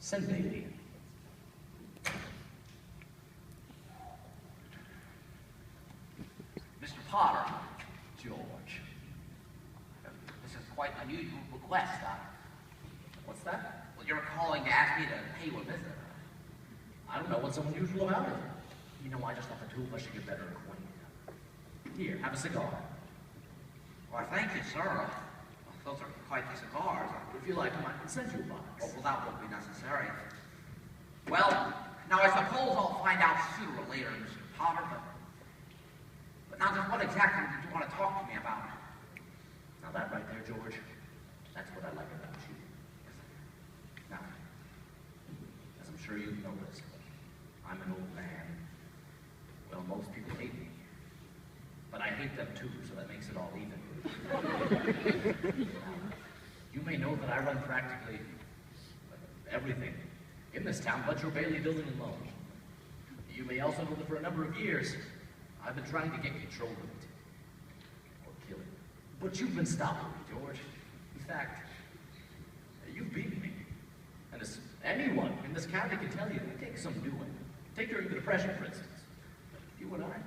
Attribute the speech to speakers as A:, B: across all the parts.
A: Send Bailey.
B: Mr. Potter,
A: George.
B: this is quite an unusual request.
A: What's that?
B: Well, you're calling to ask me to pay you a visit.
A: I don't know what's so unusual about it. You know, I just thought the two of us should get better acquainted. Here, have a cigar.
B: Why, thank you, sir. Those are quite the cigars.
A: If you like, I can send you a box.
B: Oh, well, that won't be necessary. Well, now I suppose I'll find out sooner or later, Mr. Potter, but now just what exactly did you want to talk to me about?
A: Now that right there, George, that's what I like about you. Now, as I'm sure you've noticed, I'm an old man. Well, most people hate me. But I hate them too, so that makes it all even. You may know that I run practically everything in this town but your Bailey building and loan. You may also know that for a number of years, I've been trying to get control of it. Or kill it. But you've been stopping me, George. In fact, you've beaten me. And as anyone in this county can tell you, it takes some doing. Take during the Depression, for instance. You and I,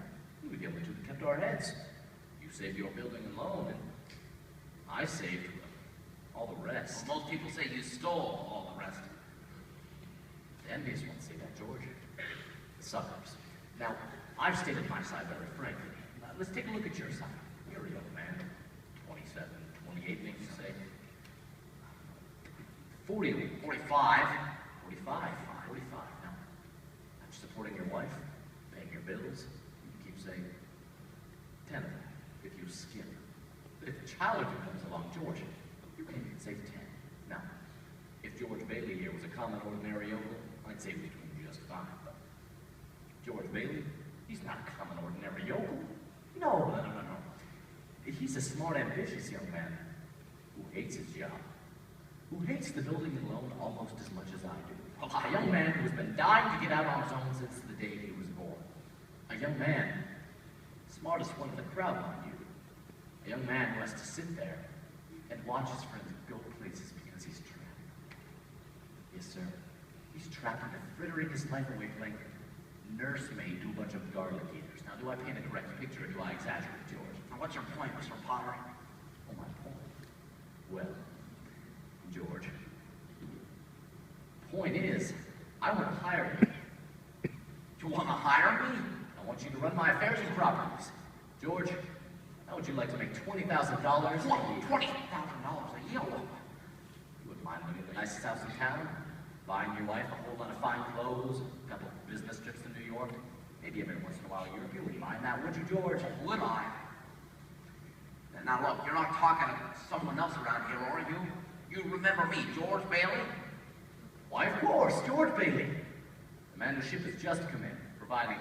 A: we were the only two that kept our heads. You saved your building and loan, and I saved all the rest.
B: Well, most people say you stole all the rest.
A: The envious ones say that, George. The suckers. Now, I've stated my side very frankly. Let's take a look at your side. You're a young man. 27, 28, maybe you say. 40, 45. 45. Now, I'm supporting your wife, paying your bills. You keep saying 10 of them, if you skip. But if a child or two comes along, George, you can even save 10. Now, if George Bailey here was a common ordinary yokel, I'd save between just fine. But George Bailey, he's not a common ordinary yokel. No. He's a smart, ambitious young man who hates his job, who hates the building and loan almost as much as I do. A young man who has been dying to get out on his own since the day he was born. A young man, smartest one in the crowd, mind you. A young man who has to sit there and watch his friends go places because he's trapped. Yes, sir. He's trapped into frittering his life away playing nursemaid to a bunch of garlic eaters. Now, do I paint a correct picture or do I exaggerate, George?
B: Now, what's your point, Mr. Potter?
A: Oh, my point. Well, George, point is, I want to hire you.
B: You want to hire me?
A: I want you to run my affairs and properties. George, how would you like to make $20,000 a year?
B: $20,000 a year?
A: You wouldn't mind living in the nicest house in town, buying your wife a whole lot of fine clothes, a couple of business trips to New York, maybe every once in a while Europe. You wouldn't mind that, would you, George?
B: Would I? Now look, you're not talking to someone else around here, are you? You remember me, George Bailey?
A: Why, of course, George Bailey. The man whose ship has just come in, providing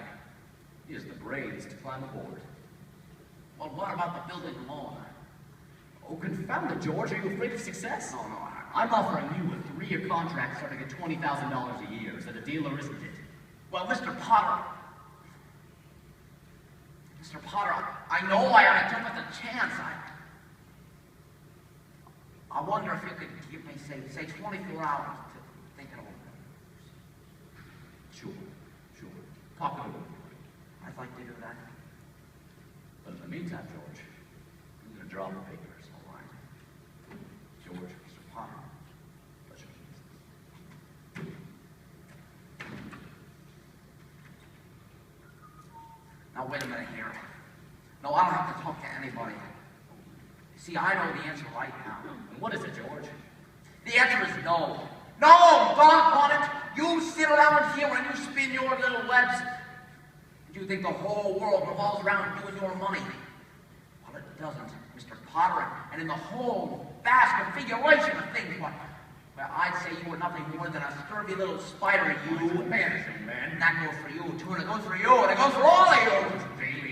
A: he has the brains to climb aboard.
B: Well, what about the building loan?
A: Oh, confound it, George. Are you afraid of success?
B: No,
A: I'm offering you a 3-year contract starting at $20,000 a year. Is that a deal or isn't it?
B: Well, Mr. Potter, I know I ought to jump at the chance. I wonder if you could give me, say 24 hours to think it over.
A: Sure. Talk it over.
B: I'd like to do that.
A: But in the meantime, George, I'm going to draw the papers, all right? George,
B: Mr. Potter.
A: pleasure.
B: Now, wait a minute here. No, I don't have to talk to anybody. See, I know the answer right now.
A: And what is it, George?
B: The answer is no. No, doggone it! You sit around here and you spin your little webs. You think the whole world revolves around you and your money. Well, it doesn't, Mr. Potter. And in the whole vast configuration of things, well, I'd say you were nothing more than a scurvy little spider, you.
A: Man.
B: And that goes for you, too, and it goes for you, and it goes for all of you.
A: Bailey,